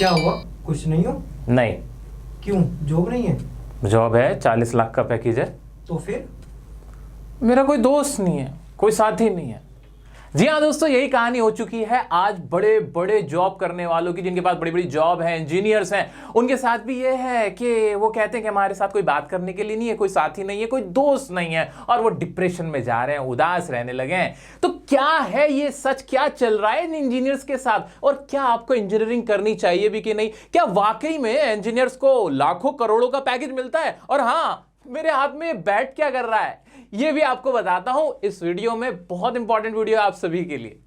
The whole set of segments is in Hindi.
क्या हुआ? कुछ नहीं हो? नहीं। क्यों? जॉब नहीं है? जॉब है, 40 लाख का पैकेज है। तो फिर? मेरा कोई दोस्त नहीं है, कोई साथी नहीं है। जी हाँ दोस्तों, यही कहानी हो चुकी है आज बड़े बड़े जॉब करने वालों की, जिनके पास बड़ी बड़ी जॉब है, इंजीनियर्स हैं। उनके साथ भी ये है कि वो कहते हैं कि हमारे साथ कोई बात करने के लिए नहीं है, कोई साथी नहीं है, कोई दोस्त नहीं है, और वो डिप्रेशन में जा रहे हैं, उदास रहने लगे हैं। तो क्या है ये सच? क्या चल रहा है इन इंजीनियर्स के साथ? और क्या आपको इंजीनियरिंग करनी चाहिए भी कि नहीं? क्या वाकई में इंजीनियर्स को लाखों करोड़ों का पैकेज मिलता है? और हाँ, मेरे हाथ में बैट क्या कर रहा है, ये भी आपको बताता हूं इस वीडियो में। बहुत इंपॉर्टेंट वीडियो है आप सभी के लिए।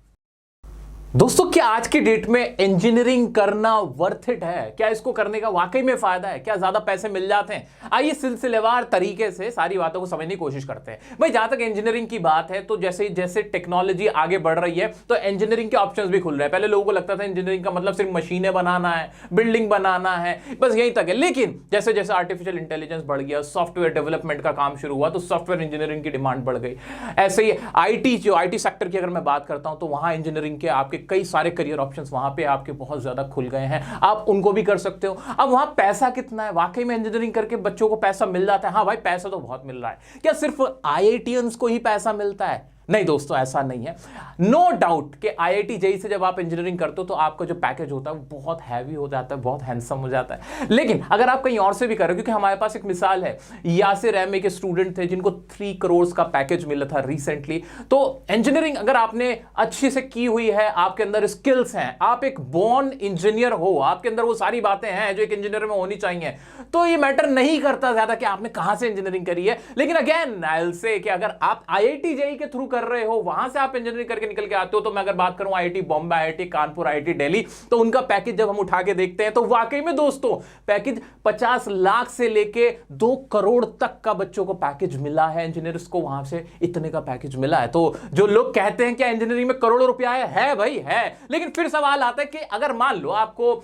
दोस्तों, क्या आज की डेट में इंजीनियरिंग करना वर्थ इट है? क्या इसको करने का वाकई में फायदा है? क्या ज्यादा पैसे मिल जाते हैं? आइए सिलसिलेवार तरीके से सारी बातों को समझने की कोशिश करते हैं। भाई, जहां तक इंजीनियरिंग की बात है तो जैसे जैसे टेक्नोलॉजी आगे बढ़ रही है तो इंजीनियरिंग के ऑप्शंस भी खुल रहे हैं। पहले लोगों को लगता था इंजीनियरिंग का मतलब सिर्फ मशीनें बनाना है, बिल्डिंग बनाना है, बस यहीं तक है। लेकिन जैसे जैसे आर्टिफिशियल इंटेलिजेंस बढ़ गया, सॉफ्टवेयर डेवलपमेंट का काम शुरू हुआ, तो सॉफ्टवेयर इंजीनियरिंग की डिमांड बढ़ गई। ऐसे ही आईटी सेक्टर की अगर मैं बात करता हूं तो वहां इंजीनियरिंग के आपके कई सारे करियर ऑप्शंस वहां पे आपके बहुत ज्यादा खुल गए हैं, आप उनको भी कर सकते हो। अब वहां पैसा कितना है? वाकई में इंजीनियरिंग करके बच्चों को पैसा मिल जाता है? हाँ भाई, पैसा तो बहुत मिल रहा है। क्या सिर्फ आईआईटीएंस को ही पैसा मिलता है? नहीं दोस्तों, ऐसा नहीं है। नो डाउट कि आईआईटी जेईई से जब आप इंजीनियरिंग करते हो तो आपका जो पैकेज होता है वो बहुत हैवी हो जाता है, बहुत हैंडसम हो जाता है। लेकिन अगर आप कहीं और से भी कर रहे हो, क्योंकि हमारे पास एक मिसाल है, यासिर अहमद के स्टूडेंट थे जिनको 3 करोड़ का पैकेज मिला था रिसेंटली। तो इंजीनियरिंग अगर आपने अच्छी से की हुई है, आपके अंदर स्किल्स हैं, आप एक बोर्न इंजीनियर हो, आपके अंदर वो सारी बातें हैं जो एक इंजीनियर में होनी चाहिए, तो ये मैटर नहीं करता ज्यादा कि आपने कहां से इंजीनियरिंग करी है। लेकिन अगेन आई विल से कि अगर आप आईआईटी जेईई के थ्रू कर रहे हो, वहां से आप इंजीनियरिंग करके निकल के आते हो, तो मैं अगर बात करूं IIT Bombay, IIT Kanpur, IIT Delhi, तो उनका पैकेज जब हम उठा के देखते हैं तो वाकई में दोस्तों पैकेज 50 लाख से लेके 2 करोड़ तक का बच्चों को पैकेज मिला है। इंजीनियर्स को वहां से इतने का पैकेज मिला है। तो जो लोग कहते हैं कि इंजीनियरिंग में करोड़ों रुपया है भाई है। लेकिन फिर सवाल आता है कि अगर मान लो आपको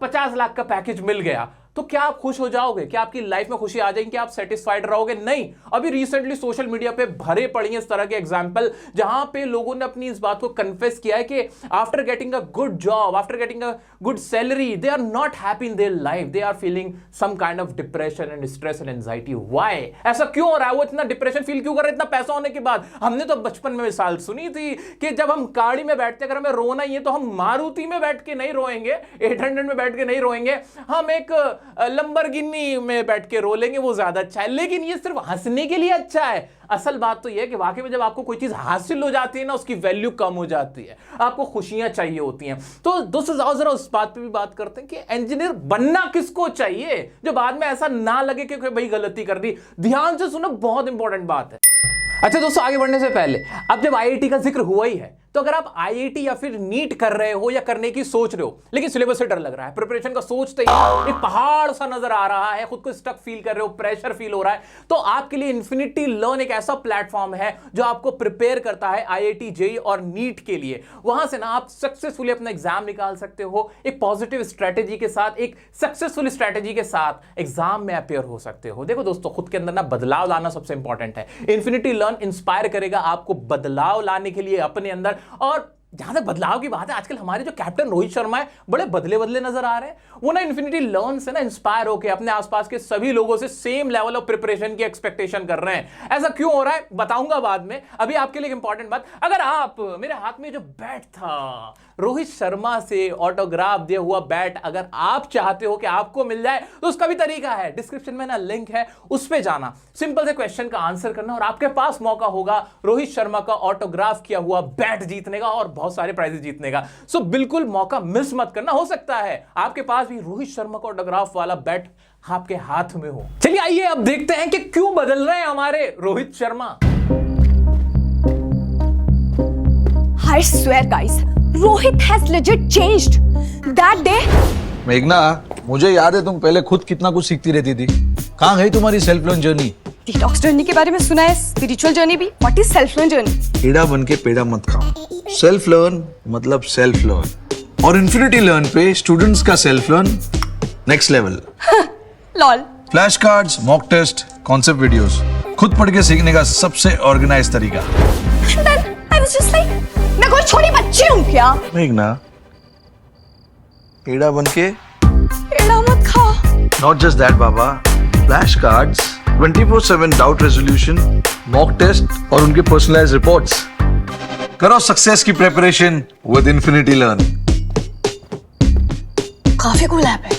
50 लाख का पैकेज मिल गया तो क्या आप खुश हो जाओगे? क्या आपकी लाइफ में खुशी आ जाएगी? क्या आप सेटिस्फाइड रहोगे? नहीं। अभी रिसेंटली सोशल मीडिया पे भरे पड़ी हैं इस तरह के एग्जांपल, जहां पे लोगों ने अपनी इस बात को कन्फेस किया है कि after getting a good job, after getting a good salary, they are not happy in their life, they are feeling some kind of depression and stress and anxiety. Why? ऐसा क्यों हो रहा है? वो इतना डिप्रेशन फील क्यों कर रहे हैं इतना पैसा होने के बाद? हमने तो बचपन में मिसाल सुनी थी कि जब हम गाड़ी में बैठते, अगर हमें रोना ही है तो हम मारुति में बैठ के नहीं रोएंगे, 800 में बैठ के नहीं रोएंगे, हम एक लंबरगिनी में बैठ के रो लेंगे, वो ज्यादा अच्छा है। लेकिन ये सिर्फ हंसने के लिए अच्छा है। असल बात तो यह है कि वाकई में जब आपको कोई चीज हासिल हो जाती है ना, उसकी वैल्यू कम हो जाती है, आपको खुशियां चाहिए होती हैं। तो दोस्तों जाओ जरा उस बात पे भी बात करते हैं कि इंजीनियर बनना किसको चाहिए, जो बाद में ऐसा ना लगे कि भाई गलती कर दी। ध्यान से सुनो, बहुत इंपॉर्टेंट बात है। अच्छा दोस्तों, आगे बढ़ने से पहले, अब जब आईआईटी का जिक्र हुआ ही है, तो अगर आप आईआईटी या फिर नीट कर रहे हो या करने की सोच रहे हो, लेकिन सिलेबस से डर लग रहा है, प्रिपरेशन का सोचते ही एक पहाड़ सा नजर आ रहा है, खुद को स्टक फील कर रहे हो, प्रेशर फील हो रहा है, तो आपके लिए इन्फिनिटी लर्न एक ऐसा प्लेटफॉर्म है जो आपको प्रिपेयर करता है आईआईटी जेईई और नीट के लिए। वहां से ना आप सक्सेसफुली अपना एग्जाम निकाल सकते हो, एक पॉजिटिव स्ट्रेटेजी के साथ, एक सक्सेसफुल स्ट्रेटेजी के साथ एग्जाम में अपेयर हो सकते हो। देखो दोस्तों, खुद के अंदर ना बदलाव लाना सबसे इंपॉर्टेंट है। इन्फिनिटी लर्न इंस्पायर करेगा आपको बदलाव लाने के लिए अपने अंदर। और जहां तक बदलाव की बात है, आजकल हमारे जो कैप्टन रोहित शर्मा है बड़े बदले बदले नजर आ रहे हैं। वो ना इन्फिनिटी लर्न से ना इंस्पायर होकर अपने आसपास के सभी लोगों से सेम लेवल ऑफ प्रिपरेशन की एक्सपेक्टेशन कर रहे हैं। ऐसा क्यों हो रहा है बताऊंगा बाद में। अभी आपके लिए इंपॉर्टेंट बात, अगर आप, मेरे हाथ में जो बैट था, रोहित शर्मा से ऑटोग्राफ दिया हुआ बैट, अगर आप चाहते हो कि आपको मिल जाए तो उसका भी तरीका है, डिस्क्रिप्शन में ना लिंक है, उस पे जाना, सिंपल से क्वेश्चन का आंसर करना और आपके पास मौका होगा रोहित शर्मा का ऑटोग्राफ किया हुआ बैट जीतने का और बहुत सारे प्राइजेस जीतने का। सो बिल्कुल मौका मिस मत करना। हो सकता है आपके पास भी रोहित शर्मा का ऑटोग्राफ वाला बैट आपके हाथ में हो। चलिए आइए अब देखते हैं कि क्यों बदल रहे हैं हमारे Rohit Sharma. I swear guys, Rohit has legit changed. That day मेघना, मुझे याद है तुम पहले खुद कितना कुछ सीखती रहती थी। कहाँ गई तुम्हारी self learn journey? Detox journey के बारे में सुना है, स्पिरिचुअल जर्नी भी। What is self learn journey? पेड़ा बन के पेड़ा मत खाओ। सेल्फ लर्न मतलब सेल्फ लर्न, और इन्फिनिटी लर्न पे स्टूडेंट्स का self learn next level. Lol. Flash cards, mock test, concept videos, खुद पढ़ के सीखने का सबसे ऑर्गेनाइज तरीका। I was just like, मैं कोई छोटी बच्ची हूँ क्या? मेघना, एड़ा बन के एड़ा मत खा। नॉट जस्ट दैट बाबा, flash cards, 24/7 doubt resolution, mock test और उनके पर्सनलाइज्ड रिपोर्ट्स। करो सक्सेस की प्रिपरेशन विद इन्फिनिटी लर्न। काफी कूल ऐप है।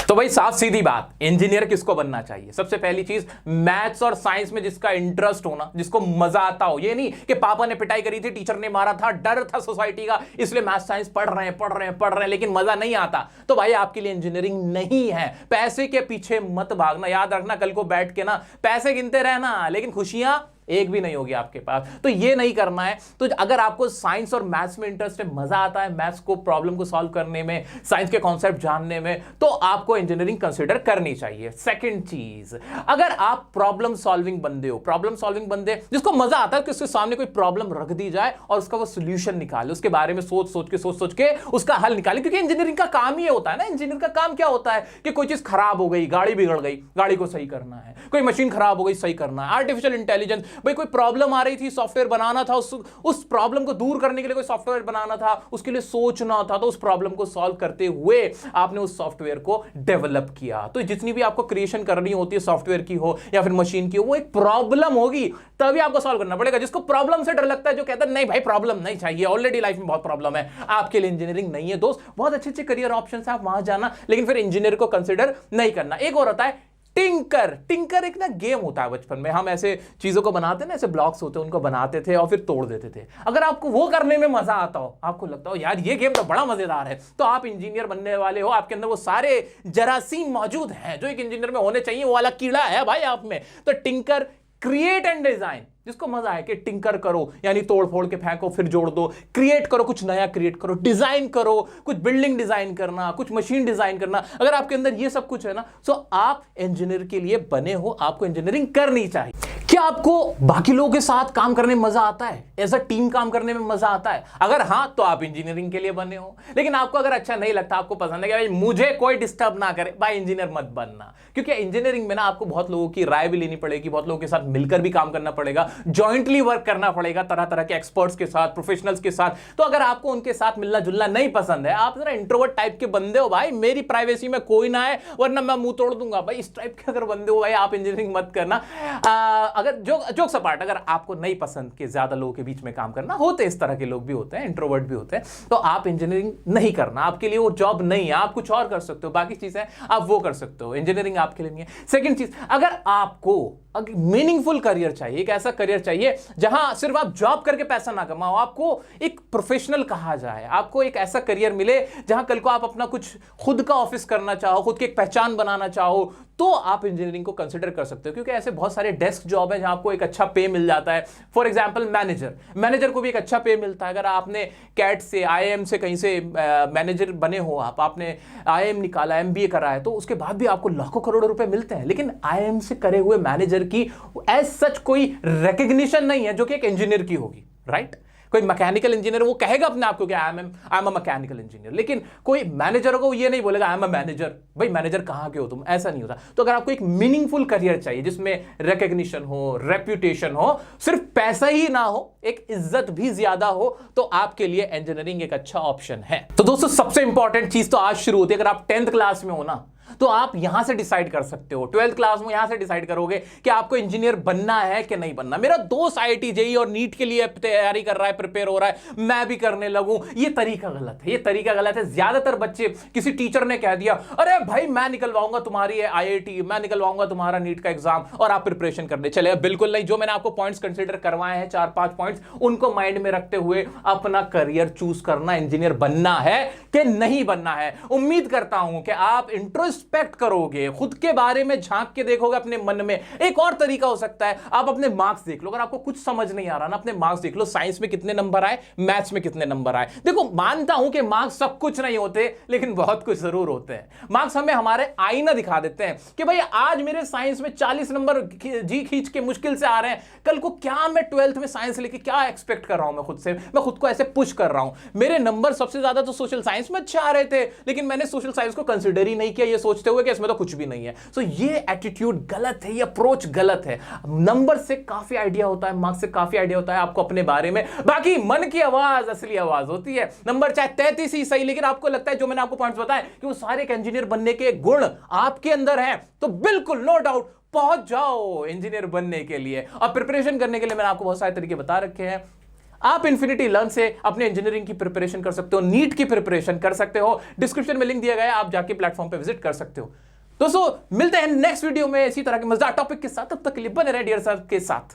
तो भाई साफ सीधी बात, इंजीनियर किसको बनना चाहिए? सबसे पहली चीज, मैथ्स और साइंस में जिसका इंटरेस्ट होना, जिसको मजा आता हो। ये नहीं कि पापा ने पिटाई करी थी, टीचर ने मारा था, डर था सोसाइटी का, इसलिए मैथ्स साइंस पढ़ रहे हैं लेकिन मजा नहीं आता, तो भाई आपके लिए इंजीनियरिंग नहीं है। पैसे के पीछे मत भागना, याद रखना कल को बैठ के ना पैसे गिनते रहना, लेकिन खुशियां एक भी नहीं होगी आपके पास, तो ये नहीं करना है। तो अगर आपको साइंस और मैथ्स में इंटरेस्ट है, मजा आता है मैथ्स को प्रॉब्लम को सॉल्व करने में, साइंस के कॉन्सेप्ट जानने में, तो आपको इंजीनियरिंग कंसीडर करनी चाहिए। सेकंड चीज, अगर आप प्रॉब्लम सॉल्विंग बंदे हो, प्रॉब्लम सॉल्विंग बंदे जिसको मजा आता है कि उसके सामने कोई प्रॉब्लम रख दी जाए और उसका वो सोल्यूशन निकाले, उसके बारे में सोच सोच के उसका हल निकाले, क्योंकि इंजीनियरिंग का काम ही होता है ना। इंजीनियर का काम क्या होता है कि कोई चीज खराब हो गई, गाड़ी बिगड़ गई, गाड़ी को सही करना है, कोई मशीन खराब हो गई, सही करना है, आर्टिफिशियल इंटेलिजेंस, भाई कोई प्रॉब्लम आ रही थी, सॉफ्टवेयर बनाना था, उस प्रॉब्लम को दूर करने के लिए कोई सॉफ्टवेयर बनाना था, उसके लिए सोचना था, तो उस प्रॉब्लम को सॉल्व करते हुए आपने उस सॉफ्टवेयर को डेवलप किया। तो जितनी भी आपको क्रिएशन करनी होती है, सॉफ्टवेयर की हो या फिर मशीन की हो, वो एक प्रॉब्लम होगी, तभी आपको सॉल्व करना पड़ेगा। जिसको प्रॉब्लम से डर लगता है, जो कहता है नहीं भाई प्रॉब्लम नहीं चाहिए, ऑलरेडी लाइफ में बहुत प्रॉब्लम है, आपके लिए इंजीनियरिंग नहीं है दोस्त। बहुत अच्छे अच्छे करियर ऑप्शंस है, आप वहां जाना, लेकिन फिर इंजीनियर को कंसिडर नहीं करना। एक और होता है टिंकर एक ना गेम होता है बचपन में, हम ऐसे चीजों को बनाते ना, ऐसे ब्लॉक्स होते हैं, उनको बनाते थे और फिर तोड़ देते थे। अगर आपको वो करने में मजा आता हो, आपको लगता हो यार ये गेम तो बड़ा मजेदार है, तो आप इंजीनियर बनने वाले हो, आपके अंदर वो सारे जरासीम मौजूद हैं जो एक इंजीनियर में होने चाहिए, वो वाला कीड़ा है भाई आप में। तो टिंकर, क्रिएट एंड डिजाइन, जिसको मजा है कि टिंकर करो, यानी तोड़ फोड़ के फेंको फिर जोड़ दो, क्रिएट करो, कुछ नया क्रिएट करो, डिजाइन करो, कुछ बिल्डिंग डिजाइन करना, कुछ मशीन डिजाइन करना। अगर आपके अंदर ये सब कुछ है ना, तो आप इंजीनियर के लिए बने हो, आपको इंजीनियरिंग करनी चाहिए। क्या आपको बाकी लोगों के साथ काम करने में मजा आता है, एज अ टीम काम करने में मजा आता है? अगर हां, तो आप इंजीनियरिंग के लिए बने हो। लेकिन आपको अगर अच्छा नहीं लगता, आपको पसंद है कि भाई मुझे कोई डिस्टर्ब ना करे, भाई इंजीनियर मत बनना। क्योंकि इंजीनियरिंग में ना आपको बहुत लोगों की राय भी लेनी पड़ेगी, बहुत लोगों के साथ मिलकर भी काम करना पड़ेगा, जॉइंटली वर्क करना पड़ेगा तरह तरह के एक्सपर्ट्स के साथ, प्रोफेशनल्स के साथ। तो अगर आपको उनके साथ मिलना जुलना नहीं पसंद है, आप जरा इंट्रोवर्ट टाइप के बंदे हो, भाई मेरी प्राइवेसी में कोई ना है वरना मैं मुंह तोड़ दूंगा, भाई इस टाइप के अगर बंदे हो, भाई आप इंजीनियरिंग मत करना। अगर जोक्स अपार्ट, अगर आपको नहीं पसंद कि ज्यादा लोगों के बीच में काम करना, होते इस तरह के लोग भी होते हैं, इंट्रोवर्ट भी होते हैं, तो आप इंजीनियरिंग नहीं करना, आपके लिए वो जॉब नहीं है। आप कुछ और कर सकते हो, बाकी चीजें आप वो कर सकते हो, इंजीनियरिंग आपके लिए नहीं है। सेकंड चीज, अगर आपको मीनिंगफुल करियर चाहिए, एक ऐसा करियर चाहिए जहां सिर्फ आप जॉब करके पैसा ना कमाओ, आपको एक प्रोफेशनल कहा जाए, आपको एक ऐसा करियर मिले जहां कल को आप अपना कुछ खुद का ऑफिस करना चाहो, खुद की एक पहचान बनाना चाहो, तो आप इंजीनियरिंग को कंसिडर कर सकते हो। क्योंकि ऐसे बहुत सारे डेस्क जॉब है जहां आपको एक अच्छा पे मिल जाता है। फॉर एग्जांपल मैनेजर को भी एक अच्छा पे मिलता है। अगर आपने कैट से, आईआईएम से, कहीं से मैनेजर बने हो, आपने आईआईएम निकाला, एमबीए करा है, तो उसके बाद भी आपको लाखों करोड़ों रुपए मिलते हैं। लेकिन आईआईएम से करे हुए मैनेजर की एज सच कोई रिकग्निशन नहीं है जो कि एक इंजीनियर की होगी, राइट? कोई मैकेनिकल इंजीनियर वो कहेगा अपने आप को कि I am a mechanical engineer, लेकिन कोई मैनेजर को ये नहीं बोलेगा आई एम अ मैनेजर। भाई मैनेजर कहां के हो तुम, ऐसा नहीं होता। तो अगर आपको एक मीनिंगफुल करियर चाहिए जिसमें रिकग्निशन हो, रेप्यूटेशन हो, सिर्फ पैसा ही ना हो, एक इज्जत भी ज्यादा हो, तो आपके लिए इंजीनियरिंग एक अच्छा ऑप्शन है। तो दोस्तों सबसे इंपॉर्टेंट चीज तो आज शुरू होती है। अगर आप 10th क्लास में हो ना, तो आप यहां से डिसाइड कर सकते हो, 12th क्लास में यहां से डिसाइड करोगे कि आपको इंजीनियर बनना है कि नहीं बनना। मेरा दोस्त आईआईटी जेईई और नीट के लिए तैयारी कर रहा है, प्रिपेयर हो रहा है, मैं भी करने लगूं, ये तरीका गलत है, ये तरीका गलत है। ज्यादातर बच्चे, किसी टीचर ने कह दिया अरे भाई मैं निकलवाऊंगा तुम्हारी आईआईटी, मैं निकलवाऊंगा तुम्हारा नीट का एग्जाम, और आप प्रिपरेशन करने चले। बिल्कुल नहीं। जो मैंने आपको पॉइंट्स कंसीडर करवाए हैं, 4-5 पॉइंट्स, उनको माइंड में रखते हुए अपना करियर चूज करना, इंजीनियर बनना है कि नहीं बनना है। उम्मीद करता हूं कि आप इंट्रोस्पेक्ट करोगे, खुद के बारे में झांक के देखोगे अपने मन में। एक और तरीका हो सकता है, आप अपने मार्क्स देख लो। अगर आपको कुछ समझ नहीं आ रहा ना, अपने मार्क्स देख लो, साइंस में कितने नंबर आए, मैथ्स में कितने नंबर आए। देखो मानता हूं कि मार्क्स सब कुछ नहीं होते, लेकिन बहुत कुछ जरूर होते हैं। मार्क्स हमें हमारे आईना दिखा देते हैं कि भाई आज मेरे साइंस में 40 नंबर जी खींच के मुश्किल से आ रहे हैं, कल को क्या मैं 12th में साइंस लेके क्या एक्सपेक्ट कर रहा हूं मैं खुद से, मैं खुद को ऐसे पुश कर रहा हूं। मेरे नंबर सबसे ज्यादा तो सोशल साइंस में अच्छे आ रहे थे, लेकिन मैंने सोशल साइंस को कंसिडर ही नहीं किया, ये सोचते हुए कि इसमें तो कुछ भी नहीं है। सो ये एटीट्यूड गलत है, ये अप्रोच गलत है। नंबर से काफी आइडिया होता है, मार्क्स से काफी आइडिया होता है आपको अपने बारे में, बाकी मन की आवाज असली आवाज होती है। नंबर चाहे 33 ही सही, लेकिन आपको लगता है जो मैंने आपको पॉइंट्स बताए कि वो सारे एक इंजीनियर बनने के गुण आपके अंदर हैं, तो बिल्कुल नो डाउट पहुंच जाओ इंजीनियर बनने के लिए। और प्रिपरेशन करने के लिए मैंने आपको बहुत सारे तरीके बता रखे हैं। आप इन्फिनिटी लर्न से अपने इंजीनियरिंग की प्रिपरेशन कर सकते हो, नीट की प्रिपरेशन कर सकते हो। डिस्क्रिप्शन में लिंक दिया गया है, आप जाके प्लेटफॉर्म पे विजिट कर सकते हो। दोस्तों मिलते हैं नेक्स्ट वीडियो में इसी तरह के मजेदार टॉपिक के साथ, तब तक के लिए बने रहे डियर सर के साथ।